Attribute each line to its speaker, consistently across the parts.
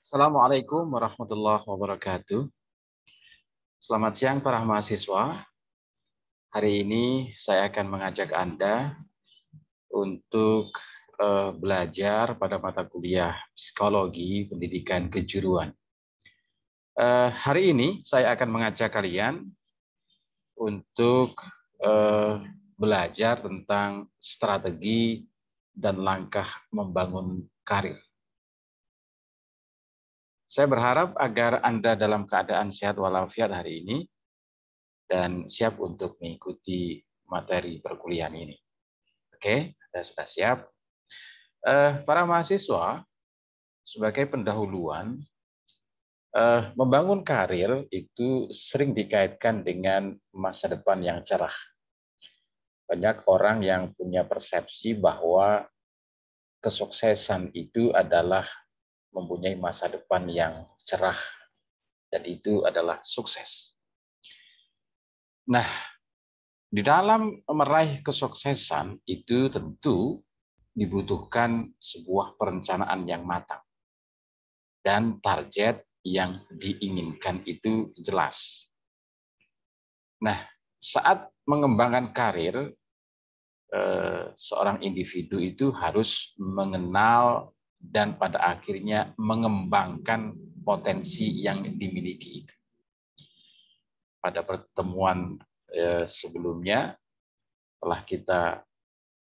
Speaker 1: Assalamualaikum warahmatullahi wabarakatuh. Selamat siang para mahasiswa. Hari ini saya akan mengajak Anda untuk belajar pada mata kuliah Psikologi Pendidikan Kejuruan. Hari ini saya akan mengajak kalian untuk belajar tentang strategi dan langkah membangun karir. Saya berharap agar Anda dalam keadaan sehat walafiat hari ini dan siap untuk mengikuti materi perkuliahan ini. Oke, Anda sudah siap? Para mahasiswa, sebagai pendahuluan, membangun karir itu sering dikaitkan dengan masa depan yang cerah. Banyak orang yang punya persepsi bahwa kesuksesan itu adalah mempunyai masa depan yang cerah, dan itu adalah sukses. Nah, di dalam meraih kesuksesan itu tentu dibutuhkan sebuah perencanaan yang matang dan target yang diinginkan itu jelas. Nah, saat mengembangkan karir, seorang individu itu harus mengenal dan pada akhirnya mengembangkan potensi yang dimiliki. Pada pertemuan sebelumnya telah kita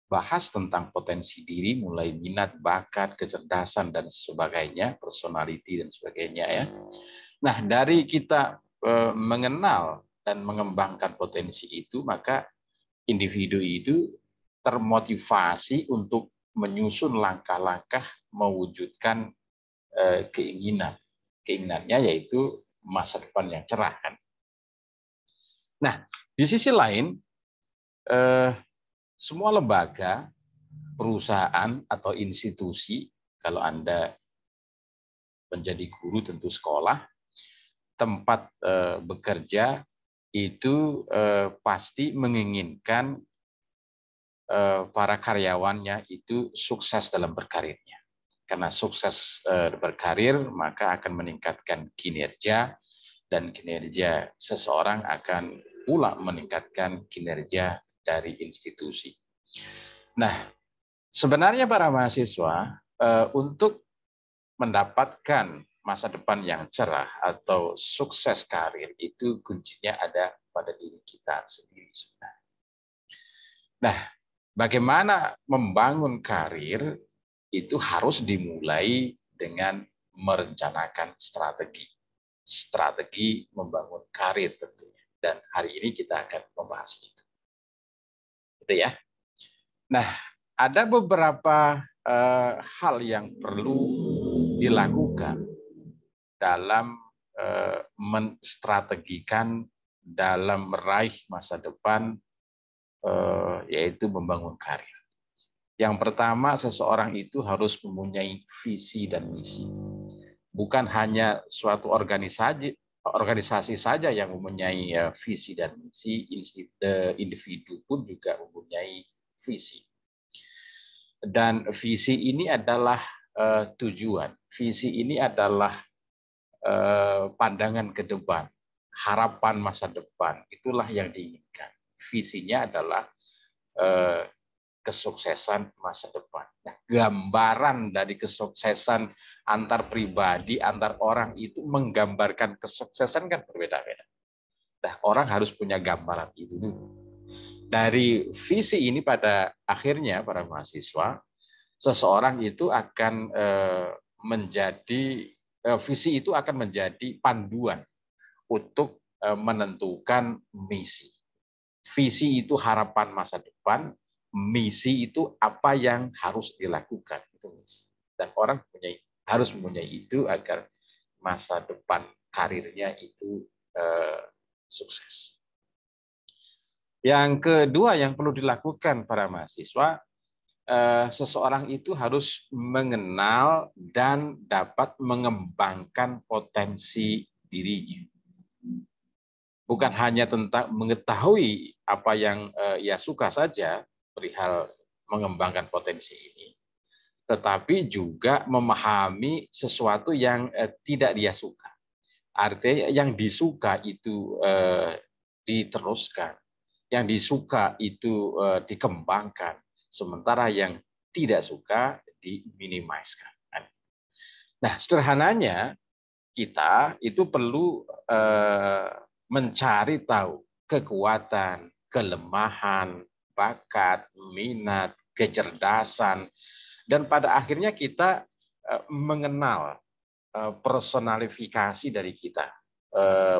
Speaker 1: bahas tentang potensi diri, mulai minat, bakat, kecerdasan, dan sebagainya, personality, dan sebagainya. Ya. Nah, dari kita mengenal dan mengembangkan potensi itu, maka individu itu termotivasi untuk menyusun langkah-langkah mewujudkan keinginan. Keinginannya yaitu masa depan yang cerah. Kan? Nah, di sisi lain, semua lembaga, perusahaan atau institusi, kalau Anda menjadi guru tentu sekolah, tempat bekerja itu pasti menginginkan para karyawannya itu sukses dalam berkarirnya. Karena sukses berkarir maka akan meningkatkan kinerja, dan kinerja seseorang akan pula meningkatkan kinerja dari institusi. Nah, sebenarnya para mahasiswa untuk mendapatkan masa depan yang cerah atau sukses karir itu kuncinya ada pada diri kita sendiri sebenarnya. Nah, bagaimana membangun karir itu harus dimulai dengan merencanakan strategi. Strategi membangun karir tentunya. Dan hari ini kita akan membahas itu. Gitu ya. Nah, ada beberapa hal yang perlu dilakukan dalam menstrategikan dalam meraih masa depan, yaitu membangun karir. Yang pertama, seseorang itu harus mempunyai visi dan misi. Bukan hanya suatu organisasi saja yang mempunyai visi dan misi, individu pun juga mempunyai visi. Dan visi ini adalah tujuan. Visi ini adalah pandangan ke depan, harapan masa depan. Itulah yang diinginkan. Visinya adalah kesuksesan masa depan. Nah, gambaran dari kesuksesan antar pribadi, antar orang itu menggambarkan kesuksesan kan berbeda-beda. Nah, orang harus punya gambaran itu dulu. Dari visi ini pada akhirnya para mahasiswa, seseorang itu akan visi itu akan menjadi panduan untuk menentukan misi. Visi itu harapan masa depan, misi itu apa yang harus dilakukan, itu misi. Dan orang harus mempunyai itu agar masa depan karirnya itu sukses. Yang kedua yang perlu dilakukan para mahasiswa, seseorang itu harus mengenal dan dapat mengembangkan potensi dirinya. Bukan hanya tentang mengetahui apa yang ia suka saja perihal mengembangkan potensi ini, tetapi juga memahami sesuatu yang tidak dia suka. Artinya yang disuka itu diteruskan, yang disuka itu dikembangkan, sementara yang tidak suka diminimaliskan. Nah, sederhananya kita itu perlu mencari tahu kekuatan, kelemahan, bakat, minat, kecerdasan, dan pada akhirnya kita mengenal personalifikasi dari kita.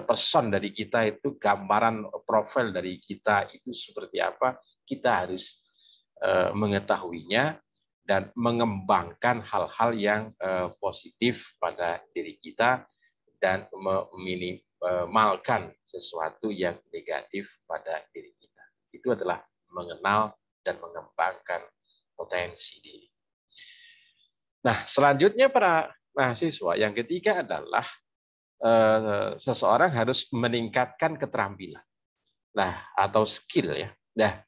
Speaker 1: Person dari kita itu, gambaran profil dari kita itu seperti apa, kita harus mengetahuinya dan mengembangkan hal-hal yang positif pada diri kita dan meminimalkan sesuatu yang negatif pada diri kita. Itu adalah mengenal dan mengembangkan potensi diri. Nah, selanjutnya para mahasiswa, yang ketiga adalah seseorang harus meningkatkan keterampilan. Nah, atau skill ya. Nah,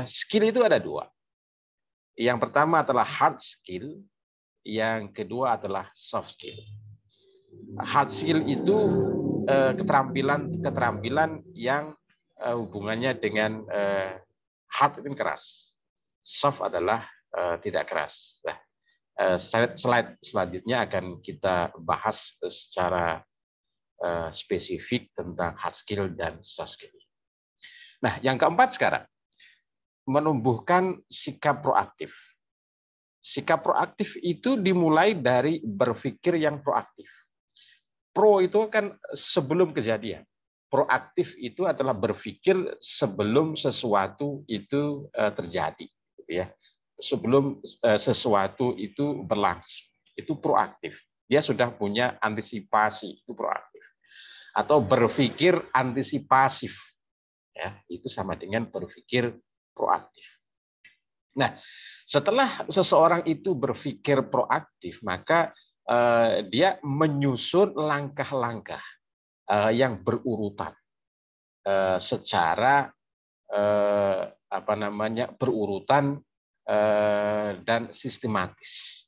Speaker 1: skill itu ada dua. Yang pertama adalah hard skill, yang kedua adalah soft skill. Hard skill itu keterampilan yang hubungannya dengan hard itu keras. Soft adalah tidak keras. Nah, slide selanjutnya akan kita bahas secara spesifik tentang hard skill dan soft skill. Nah, yang keempat sekarang, menumbuhkan sikap proaktif. Sikap proaktif itu dimulai dari berpikir yang proaktif. Pro itu kan sebelum kejadian. Proaktif itu adalah berpikir sebelum sesuatu itu terjadi, gitu ya. Sebelum sesuatu itu berlangsung. Itu proaktif. Dia sudah punya antisipasi, itu proaktif. Atau berpikir antisipasif. Ya, itu sama dengan berpikir proaktif. Nah, setelah seseorang itu berpikir proaktif, maka dia menyusun langkah-langkah yang berurutan secara berurutan dan sistematis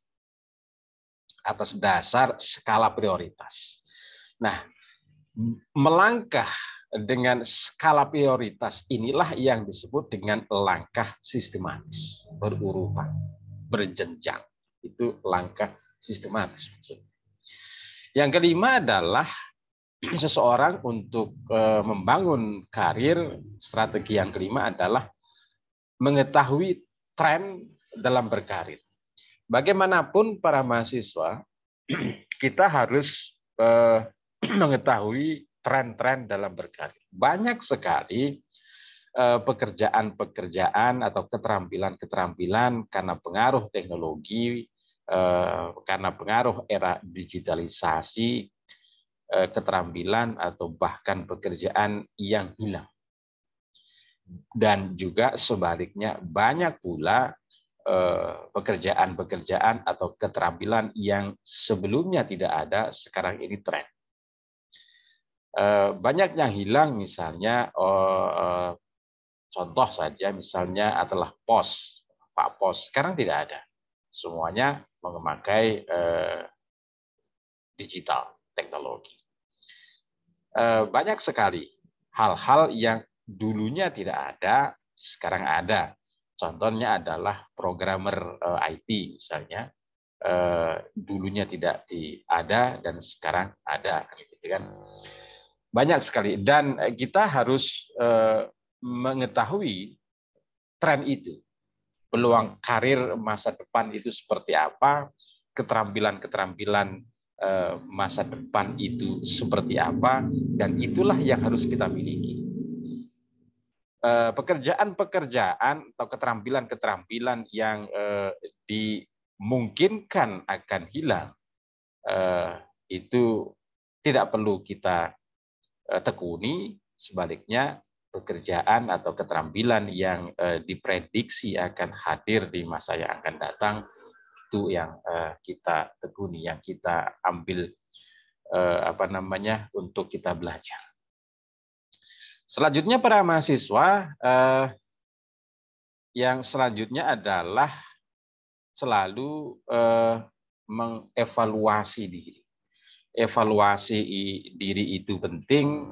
Speaker 1: atas dasar skala prioritas. Nah, melangkah dengan skala prioritas inilah yang disebut dengan langkah sistematis, berurutan, berjenjang. Itu langkah sistematis. Yang kelima adalah seseorang untuk membangun karir, strategi yang kelima adalah mengetahui tren dalam berkarir. Bagaimanapun para mahasiswa, kita harus mengetahui tren-tren dalam berkarir. Banyak sekali pekerjaan-pekerjaan atau keterampilan-keterampilan karena pengaruh teknologi, karena pengaruh era digitalisasi, keterampilan atau bahkan pekerjaan yang hilang. Dan juga sebaliknya banyak pula pekerjaan-pekerjaan atau keterampilan yang sebelumnya tidak ada, sekarang ini tren. Banyak yang hilang, misalnya contoh saja misalnya adalah pos, Pak Pos, sekarang tidak ada. Semuanya memakai digital, teknologi. Banyak sekali hal-hal yang dulunya tidak ada, sekarang ada. Contohnya adalah programmer IT misalnya, dulunya tidak ada dan sekarang ada, gitu kan. Banyak sekali, dan kita harus mengetahui tren itu, peluang karir masa depan itu seperti apa, keterampilan-keterampilan masa depan itu seperti apa, dan itulah yang harus kita miliki. Pekerjaan-pekerjaan atau keterampilan-keterampilan yang dimungkinkan akan hilang, itu tidak perlu kita tekuni. Sebaliknya, pekerjaan atau keterampilan yang diprediksi akan hadir di masa yang akan datang, itu yang kita tekuni, yang kita ambil untuk kita belajar. Selanjutnya para mahasiswa, yang selanjutnya adalah selalu mengevaluasi diri. Evaluasi diri itu penting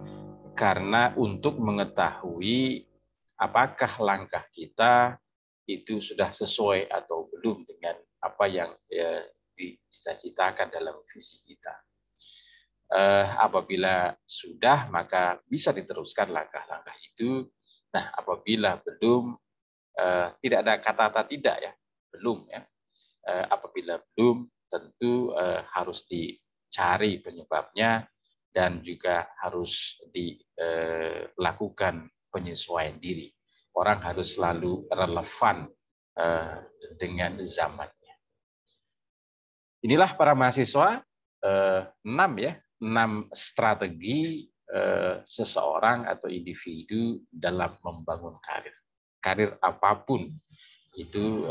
Speaker 1: karena untuk mengetahui apakah langkah kita itu sudah sesuai atau belum dengan apa yang dicita-citakan dalam visi kita. Apabila sudah, maka bisa diteruskan langkah-langkah itu. Nah, apabila belum, tidak ada kata-kata tidak ya, belum ya. Apabila belum, tentu harus dicari penyebabnya dan juga harus dilakukan penyesuaian diri. Orang harus selalu relevan dengan zamannya. Inilah para mahasiswa 6 strategi seseorang atau individu dalam membangun karir. Karir apapun itu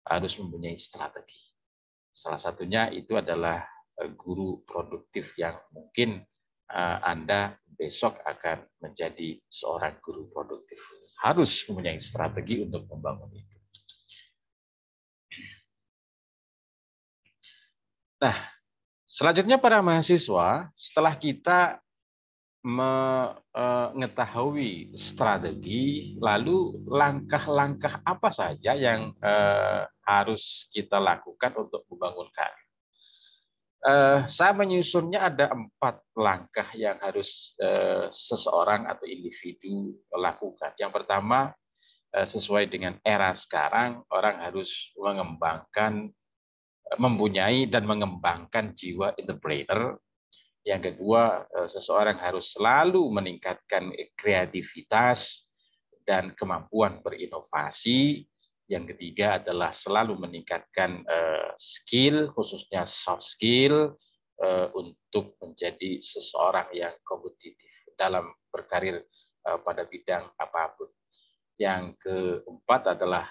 Speaker 1: harus mempunyai strategi. Salah satunya itu adalah guru produktif yang mungkin Anda besok akan menjadi seorang guru produktif. Harus mempunyai strategi untuk membangun itu. Nah, selanjutnya para mahasiswa, setelah kita mengetahui strategi, lalu langkah-langkah apa saja yang harus kita lakukan untuk membangun karir. Saya menyusunnya ada 4 langkah yang harus seseorang atau individu lakukan. Yang pertama, sesuai dengan era sekarang, orang harus mempunyai dan mengembangkan jiwa entrepreneur. Yang kedua, seseorang harus selalu meningkatkan kreativitas dan kemampuan berinovasi. Yang ketiga adalah selalu meningkatkan skill, khususnya soft skill, untuk menjadi seseorang yang kompetitif dalam berkarir pada bidang apapun. Yang keempat adalah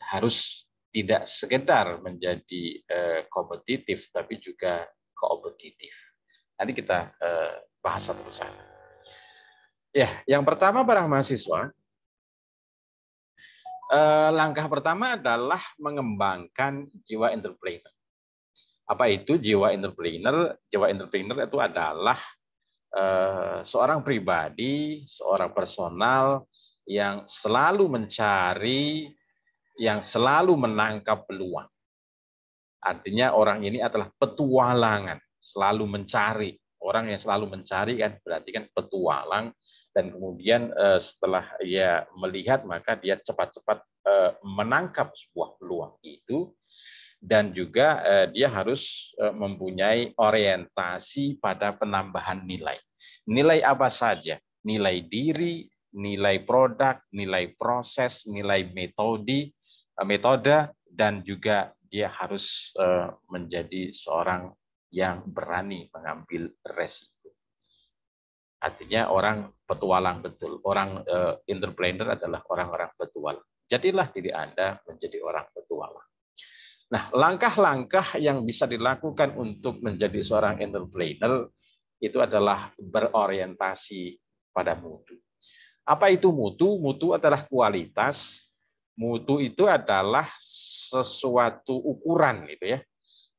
Speaker 1: harus tidak sekedar menjadi kompetitif, tapi juga kooperatif. Nanti kita bahas satu persatu. Ya, yang pertama para mahasiswa, langkah pertama adalah mengembangkan jiwa entrepreneur. Apa itu jiwa entrepreneur? Jiwa entrepreneur itu adalah seorang pribadi, seorang personal yang selalu mencari, yang selalu menangkap peluang. Artinya orang ini adalah petualangan, selalu mencari. Orang yang selalu mencari kan berarti kan petualang, dan kemudian setelah ia melihat maka dia cepat-cepat menangkap sebuah peluang itu, dan juga dia harus mempunyai orientasi pada penambahan nilai. Nilai apa saja? Nilai diri, nilai produk, nilai proses, nilai metode, dan juga dia harus menjadi seorang yang berani mengambil resiko. Artinya orang petualang betul. Orang entrepreneur adalah orang-orang petualang. Jadilah diri Anda menjadi orang petualang. Nah, langkah-langkah yang bisa dilakukan untuk menjadi seorang entrepreneur itu adalah berorientasi pada mutu. Apa itu mutu? Mutu adalah kualitas. Mutu itu adalah sesuatu ukuran, gitu ya.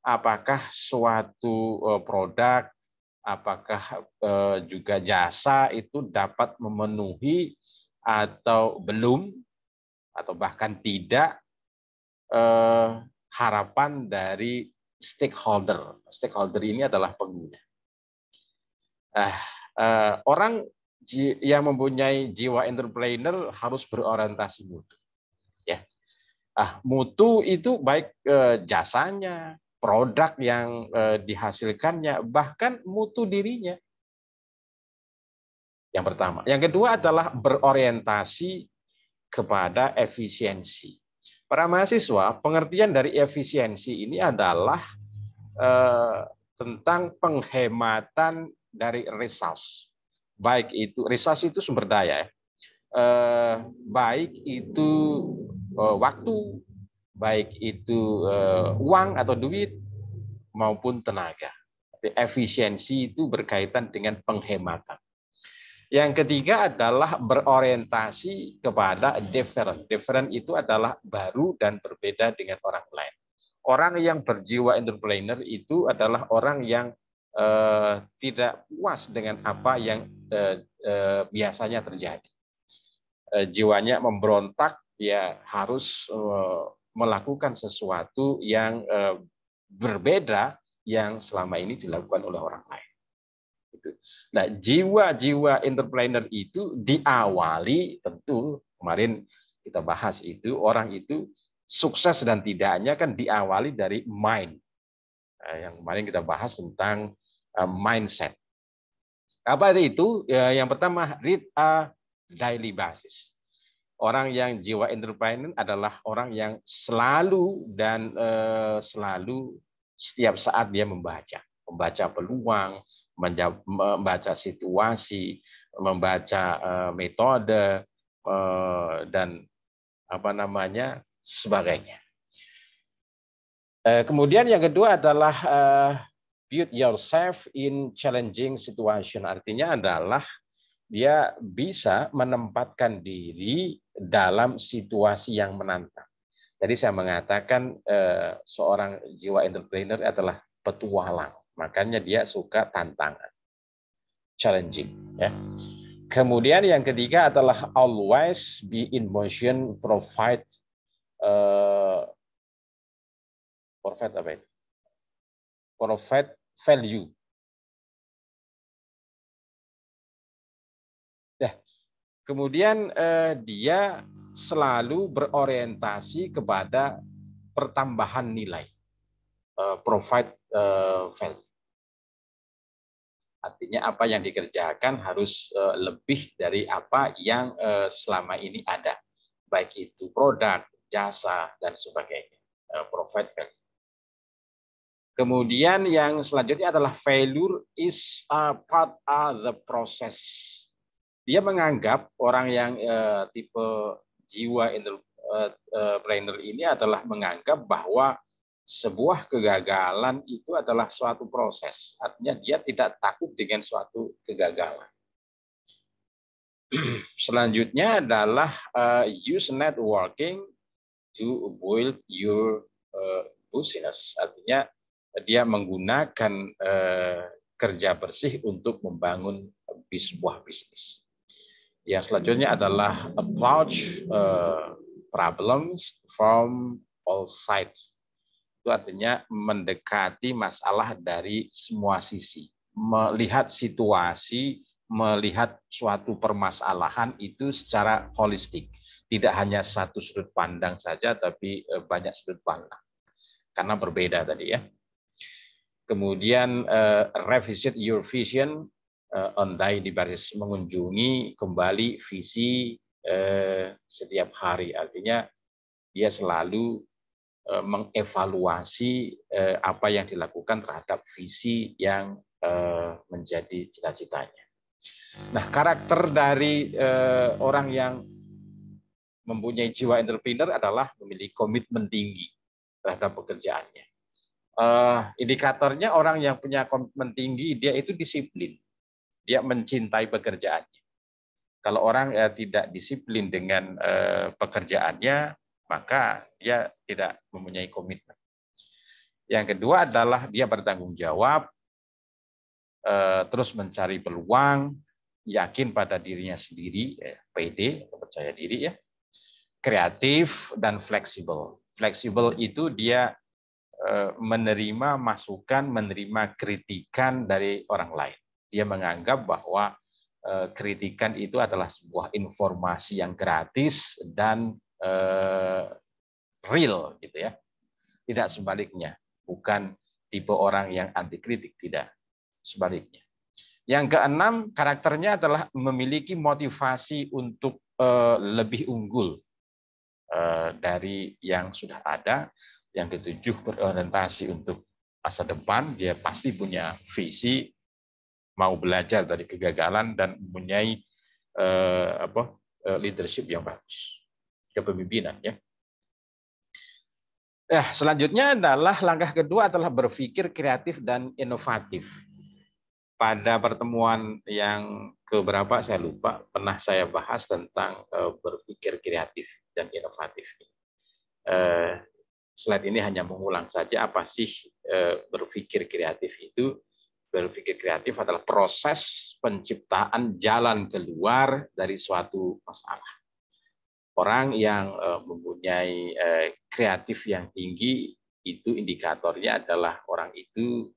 Speaker 1: Apakah suatu produk, apakah juga jasa itu dapat memenuhi atau belum, atau bahkan tidak harapan dari stakeholder. Stakeholder ini adalah pengguna. Orang yang mempunyai jiwa entrepreneur harus berorientasi mutu. Ya, mutu itu baik jasanya, produk yang dihasilkannya, bahkan mutu dirinya. Yang pertama. Yang kedua adalah berorientasi kepada efisiensi. Para mahasiswa, pengertian dari efisiensi ini adalah tentang penghematan dari resource. Baik itu resource itu sumber daya, baik itu waktu, baik itu uang atau duit maupun tenaga. Efisiensi itu berkaitan dengan penghematan. Yang ketiga adalah berorientasi kepada different. Different itu adalah baru dan berbeda dengan orang lain. Orang yang berjiwa entrepreneur itu adalah orang yang tidak puas dengan apa yang biasanya terjadi. Jiwanya memberontak, dia harus melakukan sesuatu yang berbeda yang selama ini dilakukan oleh orang lain. Nah, jiwa-jiwa entrepreneur itu diawali, tentu kemarin kita bahas itu, orang itu sukses dan tidaknya kan diawali dari mind. Yang kemarin kita bahas tentang mindset. Apa itu? Yang pertama, read a daily basis. Orang yang jiwa entrepreneur adalah orang yang selalu dan selalu setiap saat dia membaca peluang, membaca situasi, membaca metode dan apa namanya sebagainya. Kemudian yang kedua adalah build yourself in challenging situation. Artinya adalah dia bisa menempatkan diri dalam situasi yang menantang. Jadi saya mengatakan seorang jiwa entrepreneur adalah petualang. Makanya dia suka tantangan, challenging. Ya. Kemudian yang ketiga adalah always be in motion, provide value. Nah, kemudian dia selalu berorientasi kepada pertambahan nilai, provide value. Artinya apa yang dikerjakan harus lebih dari apa yang selama ini ada, baik itu produk, jasa, dan sebagainya. Provide value. Kemudian yang selanjutnya adalah failure is a part of the process. Dia menganggap orang yang tipe jiwa entrepreneur ini adalah menganggap bahwa sebuah kegagalan itu adalah suatu proses. Artinya dia tidak takut dengan suatu kegagalan. Selanjutnya adalah use networking to build your business. Artinya dia menggunakan kerja bersih untuk membangun sebuah bisnis. Yang selanjutnya adalah approach problems from all sides. Itu artinya mendekati masalah dari semua sisi. Melihat situasi, melihat suatu permasalahan itu secara holistik. Tidak hanya satu sudut pandang saja, tapi banyak sudut pandang. Karena berbeda tadi ya. Kemudian revisit your vision on daily basis, mengunjungi kembali visi setiap hari. Artinya dia selalu mengevaluasi apa yang dilakukan terhadap visi yang menjadi cita-citanya. Nah, karakter dari orang yang mempunyai jiwa entrepreneur adalah memiliki komitmen tinggi terhadap pekerjaannya. Indikatornya orang yang punya komitmen tinggi, dia itu disiplin. Dia mencintai pekerjaannya. Kalau orang tidak disiplin dengan pekerjaannya, maka dia tidak mempunyai komitmen. Yang kedua adalah dia bertanggung jawab, terus mencari peluang, yakin pada dirinya sendiri, PD, percaya diri ya, kreatif dan fleksibel. Fleksibel itu dia menerima masukan, menerima kritikan dari orang lain. Dia menganggap bahwa kritikan itu adalah sebuah informasi yang gratis dan real, gitu ya. Tidak sebaliknya, bukan tipe orang yang anti kritik, tidak. Sebaliknya. Yang keenam, karakternya adalah memiliki motivasi untuk lebih unggul dari yang sudah ada. Yang ketujuh, berorientasi untuk masa depan. Dia pasti punya visi, mau belajar dari kegagalan dan mempunyai leadership yang bagus, kepemimpinan ya. Nah, selanjutnya adalah langkah kedua adalah berpikir kreatif dan inovatif. pada pertemuan yang keberapa saya lupa, pernah saya bahas tentang berpikir kreatif dan inovatif. Slide ini hanya mengulang saja apa sih berpikir kreatif itu. Berpikir kreatif adalah proses penciptaan jalan keluar dari suatu masalah. Orang yang mempunyai kreatif yang tinggi itu indikatornya adalah orang itu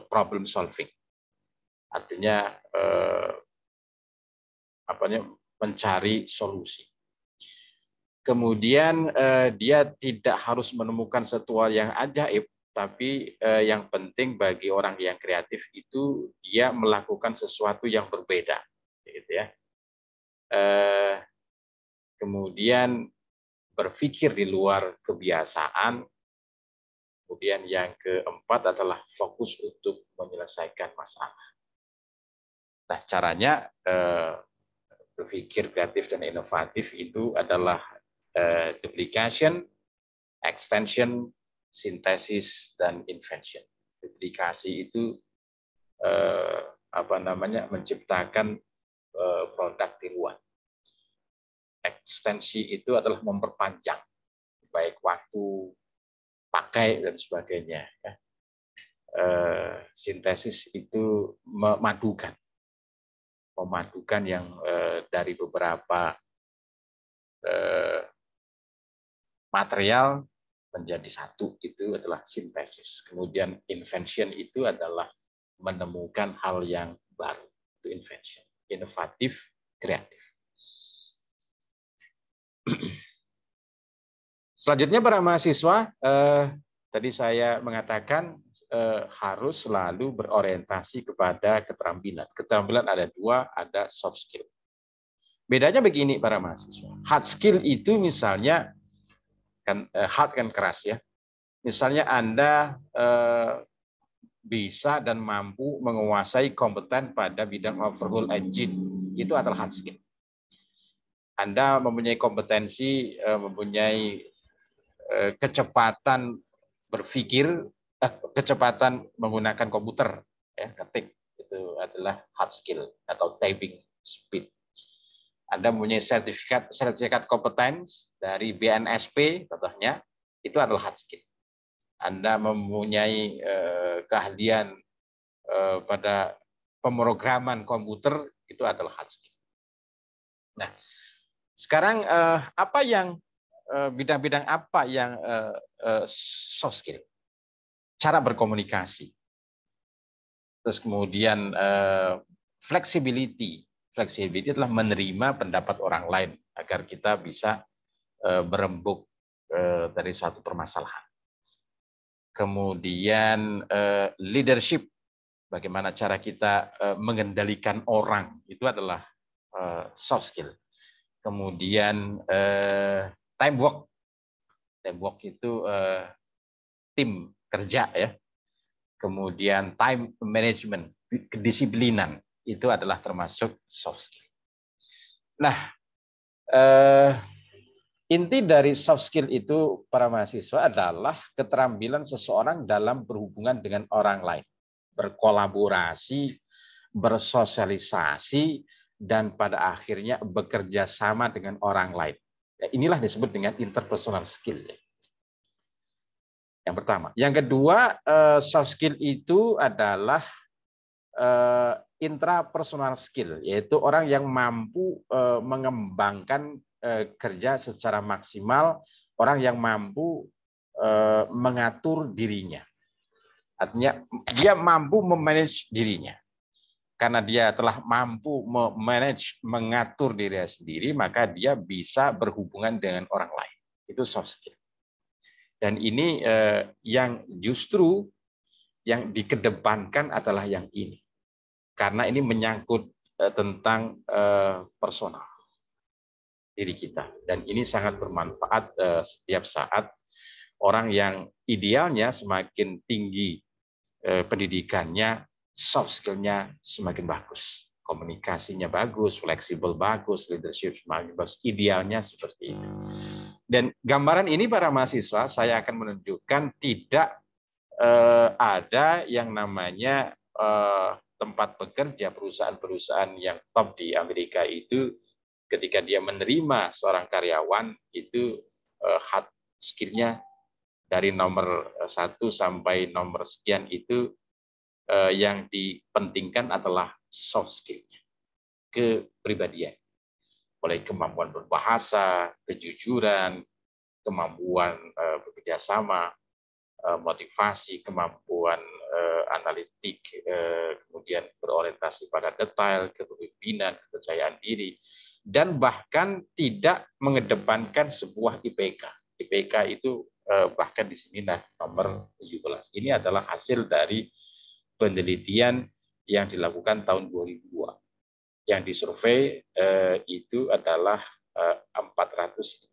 Speaker 1: problem solving, artinya mencari solusi. Kemudian dia tidak harus menemukan sesuatu yang ajaib, tapi yang penting bagi orang yang kreatif itu dia melakukan sesuatu yang berbeda, gitu ya. Kemudian berpikir di luar kebiasaan. Kemudian yang keempat adalah fokus untuk menyelesaikan masalah. Nah, caranya berpikir kreatif dan inovatif itu adalah duplication, extension, sintesis, dan invention. Duplikasi itu menciptakan produk tiruan. Ekstensi itu adalah memperpanjang, baik waktu pakai dan sebagainya. Sintesis itu memadukan yang dari beberapa material menjadi satu, itu adalah sintesis. Kemudian invention itu adalah menemukan hal yang baru, itu invention. Inovatif, kreatif. Selanjutnya para mahasiswa, tadi saya mengatakan harus selalu berorientasi kepada keterampilan. Keterampilan ada dua, ada soft skill. Bedanya begini para mahasiswa. Hard skill itu misalnya kan hard kan keras ya. Misalnya Anda bisa dan mampu menguasai kompeten pada bidang overhaul engine, itu adalah hard skill. Anda mempunyai kompetensi, mempunyai kecepatan berpikir, kecepatan menggunakan komputer, ya, ketik, itu adalah hard skill atau typing speed. Anda mempunyai sertifikat kompetens dari BNSP, contohnya, itu adalah hard skill. Anda mempunyai keahlian pada pemrograman komputer, itu adalah hard skill. Nah, sekarang apa yang bidang-bidang apa yang soft skill? Cara berkomunikasi. Terus kemudian flexibility. Flexibility adalah menerima pendapat orang lain agar kita bisa berembuk dari suatu permasalahan. Kemudian leadership. Bagaimana cara kita mengendalikan orang, itu adalah soft skill. Kemudian teamwork. Teamwork itu tim kerja ya. Kemudian time management, kedisiplinan, itu adalah termasuk soft skill. Nah, inti dari soft skill itu para mahasiswa adalah keterampilan seseorang dalam berhubungan dengan orang lain, berkolaborasi, bersosialisasi, dan pada akhirnya bekerja sama dengan orang lain. Inilah disebut dengan interpersonal skill. Yang pertama. Yang kedua, soft skill itu adalah intrapersonal skill, yaitu orang yang mampu mengembangkan kerja secara maksimal, orang yang mampu mengatur dirinya. Artinya dia mampu memanage dirinya. Karena dia telah mampu memanage, mengatur dirinya sendiri, maka dia bisa berhubungan dengan orang lain. Itu soft skill. Dan ini yang justru yang dikedepankan adalah yang ini. Karena ini menyangkut tentang personal diri kita. Dan ini sangat bermanfaat setiap saat. Orang yang idealnya semakin tinggi pendidikannya, soft skill-nya semakin bagus. Komunikasinya bagus, fleksibel bagus, leadership semakin bagus. Idealnya seperti itu. Dan gambaran ini para mahasiswa saya akan menunjukkan tidak ada yang namanya tempat bekerja, perusahaan-perusahaan yang top di Amerika itu ketika dia menerima seorang karyawan itu hard skill-nya dari nomor 1 sampai nomor sekian itu yang dipentingkan adalah soft skill-nya, kepribadian. Mulai kemampuan berbahasa, kejujuran, kemampuan bekerja sama, motivasi, kemampuan analitik, kemudian berorientasi pada detail, kepemimpinan, kepercayaan diri, dan bahkan tidak mengedepankan sebuah IPK. IPK itu bahkan di sini nomor 17. Ini adalah hasil dari penelitian yang dilakukan tahun 2002. Yang disurvei itu adalah 457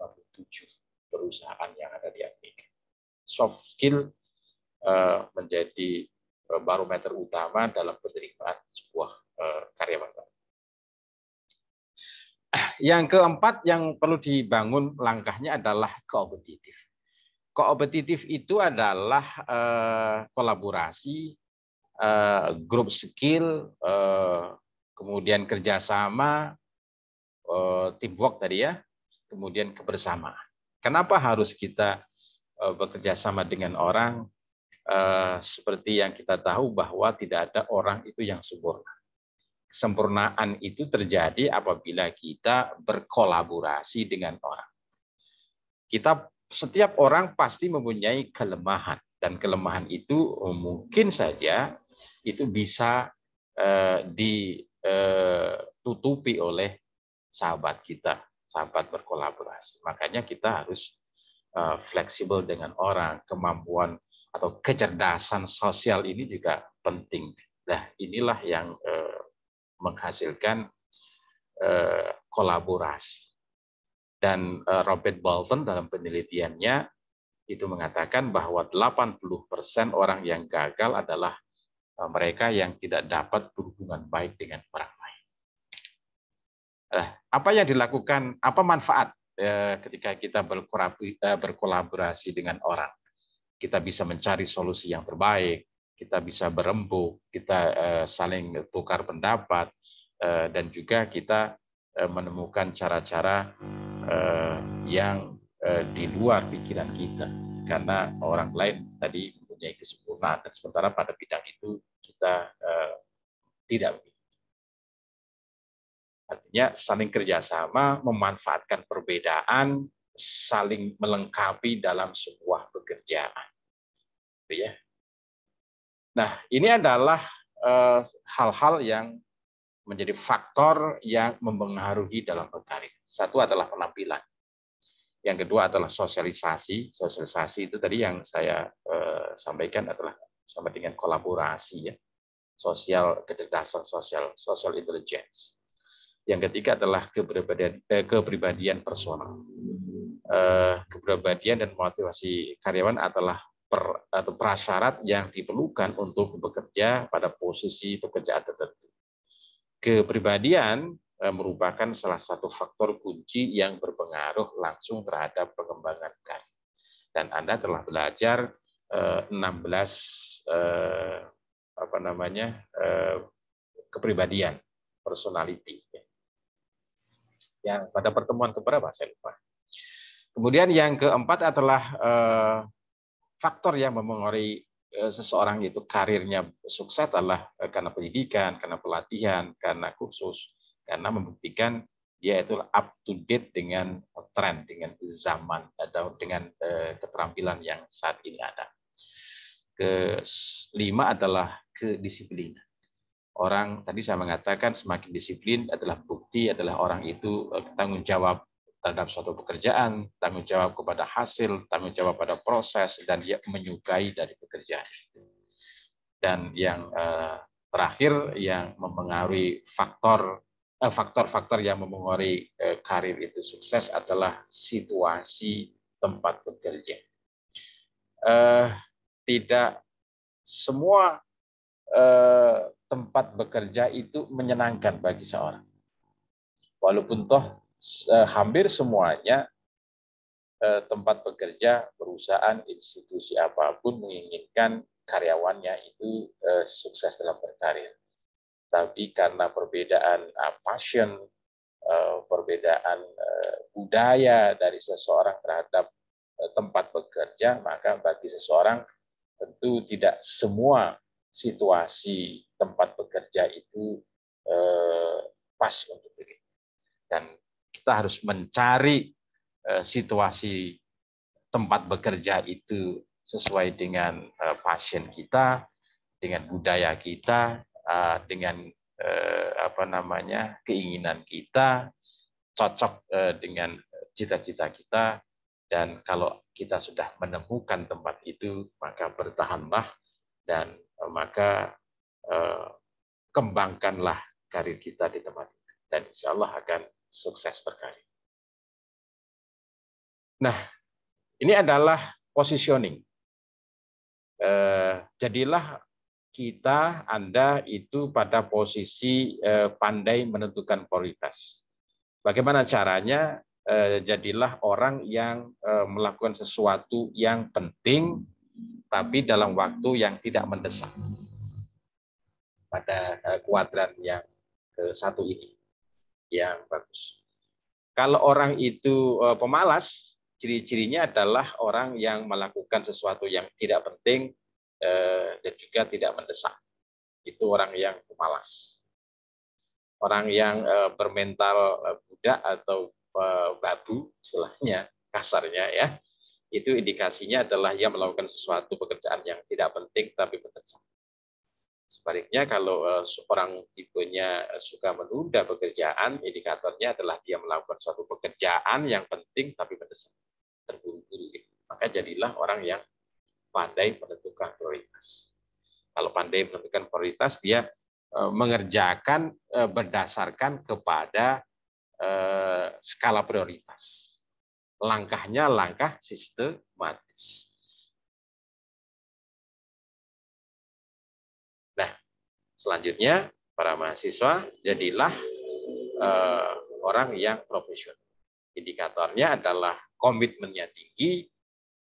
Speaker 1: perusahaan yang ada di Amerika. Soft skill menjadi barometer utama dalam penerimaan sebuah karyawan. Yang keempat yang perlu dibangun langkahnya adalah kompetitif. Kompetitif itu adalah kolaborasi, grup skill, kemudian kerjasama, teamwork tadi ya, kemudian kebersamaan. Kenapa harus kita bekerja sama dengan orang? Seperti yang kita tahu bahwa tidak ada orang itu yang sempurna. Kesempurnaan itu terjadi apabila kita berkolaborasi dengan orang. Setiap orang pasti mempunyai kelemahan, dan kelemahan itu mungkin saja itu bisa ditutupi oleh sahabat kita, sahabat berkolaborasi. Makanya kita harus fleksibel dengan orang, kemampuan atau kecerdasan sosial ini juga penting. Nah, inilah yang menghasilkan kolaborasi. Dan Robert Bolton dalam penelitiannya itu mengatakan bahwa 80% orang yang gagal adalah mereka yang tidak dapat berhubungan baik dengan orang lain. Apa yang dilakukan, apa manfaat ketika kita berkolaborasi dengan orang? Kita bisa mencari solusi yang terbaik, kita bisa berembuk, kita saling tukar pendapat, dan juga kita menemukan cara-cara yang di luar pikiran kita. Karena orang lain tadi mempunyai kesempurnaan, dan sementara pada bidang itu kita tidak. Artinya saling kerjasama, memanfaatkan perbedaan, saling melengkapi dalam sebuah pekerjaan. Ya. Nah, ini adalah hal-hal yang menjadi faktor yang mempengaruhi dalam berkarir. Satu adalah penampilan. Yang kedua adalah sosialisasi. Sosialisasi itu tadi yang saya sampaikan adalah sama dengan kolaborasi, ya. Sosial, kecerdasan sosial, social intelligence. Yang ketiga adalah kepribadian personal. Kepribadian dan motivasi karyawan adalah atau prasyarat yang diperlukan untuk bekerja pada posisi pekerjaan tertentu. Kepribadian merupakan salah satu faktor kunci yang berpengaruh langsung terhadap pengembangan karir. Dan Anda telah belajar 16 kepribadian, personality. Yang pada pertemuan keberapa saya lupa. Kemudian yang keempat adalah faktor yang mempengaruhi seseorang itu karirnya sukses adalah karena pendidikan, karena pelatihan, karena kursus, karena membuktikan dia itu up to date dengan tren, dengan zaman, atau dengan keterampilan yang saat ini ada. Kelima adalah kedisiplinan. Orang tadi saya mengatakan semakin disiplin adalah bukti, adalah orang itu tanggung jawab terhadap suatu pekerjaan, tanggung jawab kepada hasil, tanggung jawab pada proses, dan dia menyukai dari pekerjaan. Dan yang terakhir yang mempengaruhi faktor-faktor yang mempengaruhi karir itu sukses adalah situasi tempat bekerja. Tidak semua tempat bekerja itu menyenangkan bagi seorang. Walaupun toh hampir semuanya tempat bekerja, perusahaan, institusi apapun menginginkan karyawannya itu sukses dalam berkarir. Tapi karena perbedaan passion, perbedaan budaya dari seseorang terhadap tempat bekerja, maka bagi seseorang tentu tidak semua situasi tempat bekerja itu pas untuk diri. Dan kita harus mencari situasi tempat bekerja itu sesuai dengan passion kita, dengan budaya kita, dengan keinginan kita, cocok dengan cita-cita kita. Dan kalau kita sudah menemukan tempat itu, maka bertahanlah dan maka kembangkanlah karir kita di tempat itu. Dan insya Allah akan sukses berkarir. Nah, ini adalah positioning. Jadilah kita, Anda itu pada posisi pandai menentukan prioritas. Bagaimana caranya? Jadilah orang yang melakukan sesuatu yang penting, tapi dalam waktu yang tidak mendesak. Pada kuadran yang ke-1 ini, yang bagus. Kalau orang itu pemalas, ciri-cirinya adalah orang yang melakukan sesuatu yang tidak penting dan juga tidak mendesak. Itu orang yang pemalas. Orang yang bermental budak atau babu, istilahnya kasarnya ya, itu indikasinya adalah ia melakukan sesuatu pekerjaan yang tidak penting tapi mendesak. Sebaliknya kalau orang tipenya suka menunda pekerjaan, indikatornya adalah dia melakukan suatu pekerjaan yang penting tapi mendesak, terburu-buru. Maka jadilah orang yang pandai menentukan prioritas. Kalau pandai menentukan prioritas, dia mengerjakan berdasarkan kepada skala prioritas. Langkahnya langkah sistematis. Nah, selanjutnya para mahasiswa jadilah orang yang profesional. Indikatornya adalah komitmennya tinggi,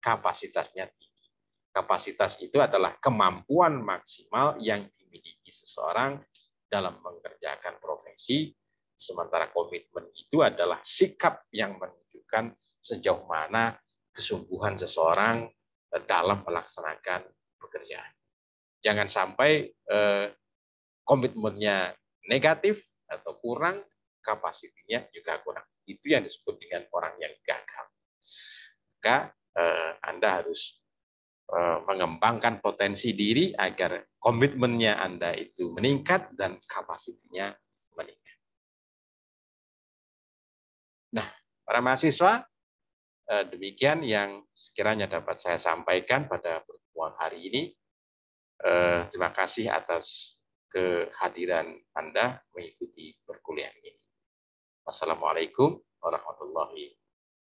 Speaker 1: kapasitasnya tinggi. Kapasitas itu adalah kemampuan maksimal yang dimiliki seseorang dalam mengerjakan profesi, sementara komitmen itu adalah sikap yang menunjukkan sejauh mana kesungguhan seseorang dalam melaksanakan pekerjaan. Jangan sampai komitmennya negatif atau kurang, kapasitinya juga kurang. Itu yang disebut dengan orang yang gagal. Maka Anda harus mengembangkan potensi diri agar komitmennya Anda itu meningkat dan kapasitinya meningkat. Nah, para mahasiswa, demikian yang sekiranya dapat saya sampaikan pada pertemuan hari ini. Terima kasih atas kehadiran Anda mengikuti perkuliahan ini. Wassalamualaikum warahmatullahi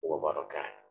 Speaker 1: wabarakatuh.